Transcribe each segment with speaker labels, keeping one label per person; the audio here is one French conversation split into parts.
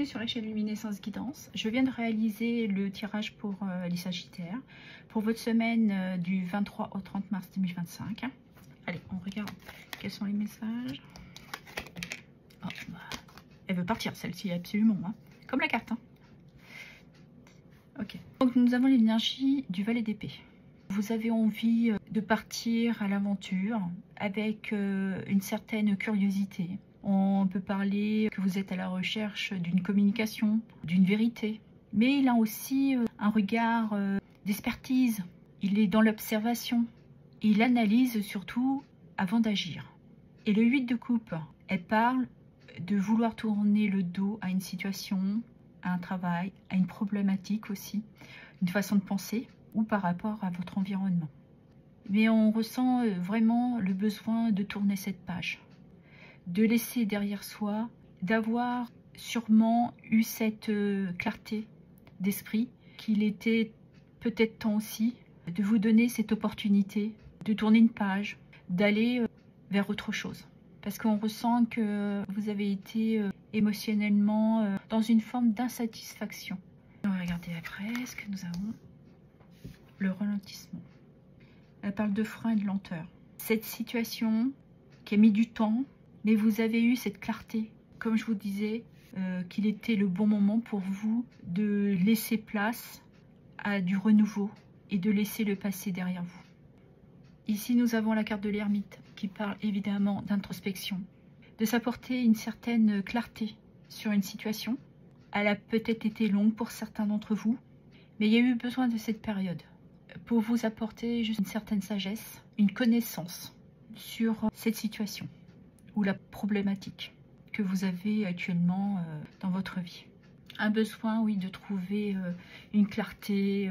Speaker 1: sur la chaîne Luminescence Guidance. Je viens de réaliser le tirage pour les Sagittaires pour votre semaine du 23 au 30 mars 2025. Allez, on regarde quels sont les messages. Oh, bah, elle veut partir celle-ci, absolument, hein. Comme la carte. Hein. Ok. Donc nous avons l'énergie du valet d'épée. Vous avez envie de partir à l'aventure avec une certaine curiosité. On peut parler que vous êtes à la recherche d'une communication, d'une vérité. Mais il a aussi un regard d'expertise. Il est dans l'observation. Il analyse surtout avant d'agir. Et le 8 de coupe, elle parle de vouloir tourner le dos à une situation, à un travail, à une problématique aussi, une façon de penser ou par rapport à votre environnement. Mais on ressent vraiment le besoin de tourner cette page, de laisser derrière soi, d'avoir sûrement eu cette clarté d'esprit qu'il était peut-être temps aussi de vous donner cette opportunité de tourner une page, d'aller vers autre chose. Parce qu'on ressent que vous avez été émotionnellement dans une forme d'insatisfaction. On va regarder après ce que nous avons. Le ralentissement. Elle parle de frein et de lenteur. Cette situation qui a mis du temps, mais vous avez eu cette clarté. Comme je vous disais, qu'il était le bon moment pour vous de laisser place à du renouveau et de laisser le passé derrière vous. Ici, nous avons la carte de l'ermite qui parle évidemment d'introspection, de s'apporter une certaine clarté sur une situation. Elle a peut-être été longue pour certains d'entre vous, mais il y a eu besoin de cette période pour vous apporter juste une certaine sagesse, une connaissance sur cette situation ou la problématique que vous avez actuellement dans votre vie. Un besoin, oui, de trouver une clarté,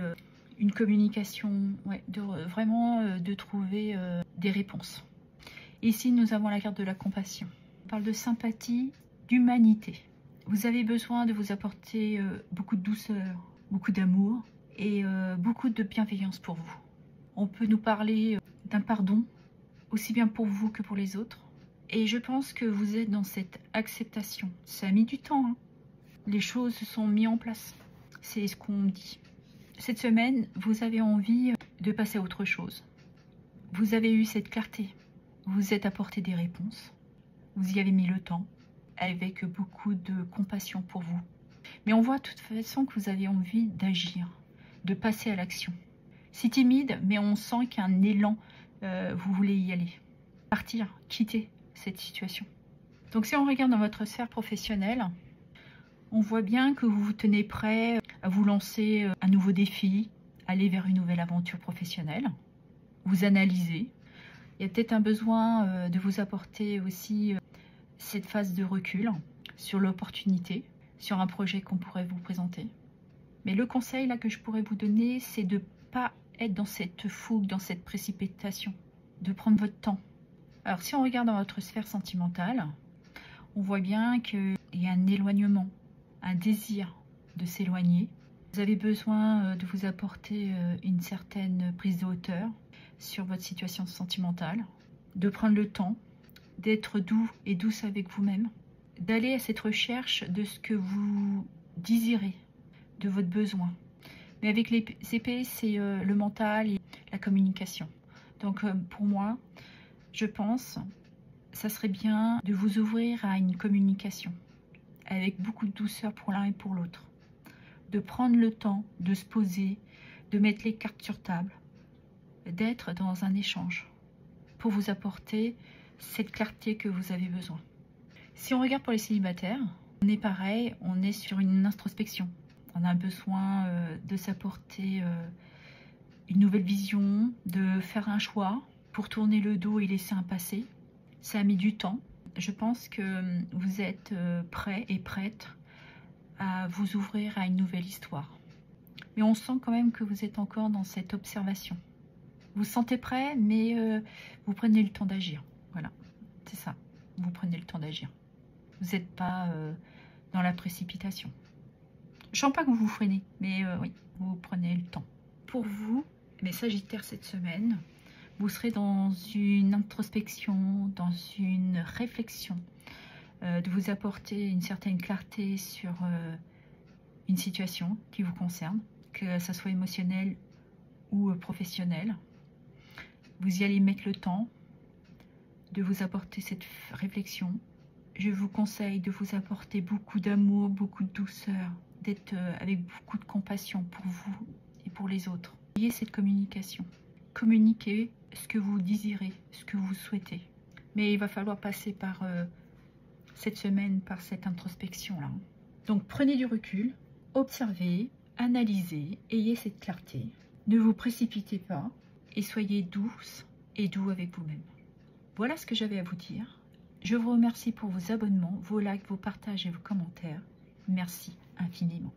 Speaker 1: une communication, ouais, vraiment de trouver des réponses. Ici, nous avons la carte de la compassion. On parle de sympathie, d'humanité. Vous avez besoin de vous apporter beaucoup de douceur, beaucoup d'amour et beaucoup de bienveillance pour vous. On peut nous parler d'un pardon, aussi bien pour vous que pour les autres. Et je pense que vous êtes dans cette acceptation. Ça a mis du temps, hein. Les choses se sont mises en place. C'est ce qu'on dit. Cette semaine, vous avez envie de passer à autre chose. Vous avez eu cette clarté. Vous vous êtes apporté des réponses. Vous y avez mis le temps, avec beaucoup de compassion pour vous. Mais on voit de toute façon que vous avez envie d'agir, de passer à l'action. C'est timide, mais on sent qu'il y a un élan, vous voulez y aller. Partir, quitter cette situation. Donc si on regarde dans votre sphère professionnelle, on voit bien que vous vous tenez prêt à vous lancer un nouveau défi, aller vers une nouvelle aventure professionnelle. Vous analysez. Il y a peut-être un besoin de vous apporter aussi cette phase de recul sur l'opportunité, sur un projet qu'on pourrait vous présenter. Mais le conseil là que je pourrais vous donner, c'est de ne pas être dans cette fougue, dans cette précipitation, de prendre votre temps. Alors si on regarde dans votre sphère sentimentale, on voit bien qu'il y a un éloignement, un désir de s'éloigner. Vous avez besoin de vous apporter une certaine prise de hauteur sur votre situation sentimentale, de prendre le temps, d'être doux et douce avec vous-même, d'aller à cette recherche de ce que vous désirez, de votre besoin. Mais avec les épées, c'est le mental et la communication. Donc pour moi, je pense, ça serait bien de vous ouvrir à une communication avec beaucoup de douceur pour l'un et pour l'autre. De prendre le temps de se poser, de mettre les cartes sur table, d'être dans un échange pour vous apporter cette clarté que vous avez besoin. Si on regarde pour les célibataires, on est pareil, on est sur une introspection. On a besoin de s'apporter une nouvelle vision, de faire un choix pour tourner le dos et laisser un passé. Ça a mis du temps. Je pense que vous êtes prêts et prêtes à vous ouvrir à une nouvelle histoire. Mais on sent quand même que vous êtes encore dans cette observation. Vous vous sentez prêt, mais vous prenez le temps d'agir. Voilà, c'est ça. Vous prenez le temps d'agir. Vous n'êtes pas dans la précipitation. Je ne sens pas que vous vous freinez, mais oui, vous prenez le temps. Pour vous, mes Sagittaires cette semaine, vous serez dans une introspection, dans une réflexion de vous apporter une certaine clarté sur une situation qui vous concerne, que ça soit émotionnel ou professionnel. Vous y allez mettre le temps de vous apporter cette réflexion. Je vous conseille de vous apporter beaucoup d'amour, beaucoup de douceur, d'être avec beaucoup de compassion pour vous et pour les autres. Ayez cette communication. Communiquez ce que vous désirez, ce que vous souhaitez. Mais il va falloir passer par cette semaine, par cette introspection-là. Donc prenez du recul, observez, analysez, ayez cette clarté. Ne vous précipitez pas et soyez douce et doux avec vous-même. Voilà ce que j'avais à vous dire. Je vous remercie pour vos abonnements, vos likes, vos partages et vos commentaires. Merci infiniment.